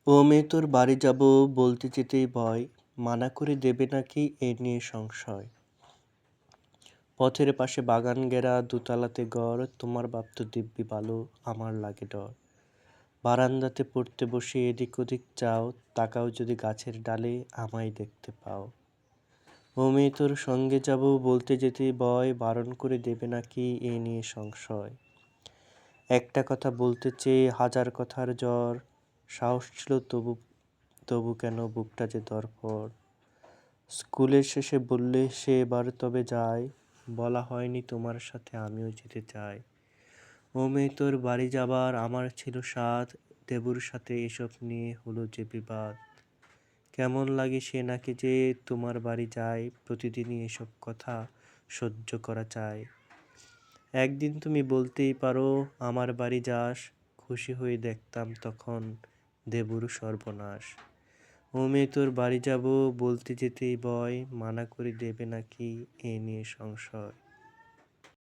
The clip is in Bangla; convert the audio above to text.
ও মেয়ে তোর বাড়ি যাব বলতে যেতেই ভয়, মানা করে দেবে নাকি এ নিয়ে সংশয়। পথের পাশে বাগান ঘেরা দোতলাতে ঘর, তোমার বাপ তো দিব্যি ভালো, আমার লাগে ডর। বারান্দাতে পড়তে বসে এদিক ওদিক চাও, তাকাও যদি গাছের ডালে আমায় দেখতে পাও। ও মেয়ে তোর সঙ্গে যাব বলতে যেতেই ভয়, বারণ করে দেবে নাকি এ নিয়ে সংশয়। একটা কথা বলতে চেয়ে হাজার কথার জ্বর, সাহস ছিল তবু তবু কেন বুকটা যে ধড়ফড়। স্কুলের শেষে বললে সে এবার তবে যায়, বলা হয়নি তোমার সাথে আমিও যেতে চাই। ও মেয়ে তোর বাড়ি যাবার আমার ছিল সাধ, দেবুর সাথে এসব নিয়ে হলো যে বিবাদ। কেমন লাগে সে নাকি যে তোমার বাড়ি যায়, প্রতিদিনই এসব কথা সহ্য করা চায়। একদিন তুমি বলতেই পারো আমার বাড়ি যাস, খুশি হয়ে দেখতাম তখন দেবুর সর্বনাশ। ও মেয়ে তোর বাড়ি যাব বলতে যেতেই ভয়, মানা করে দেবে নাকি এ নিয়ে সংশয়।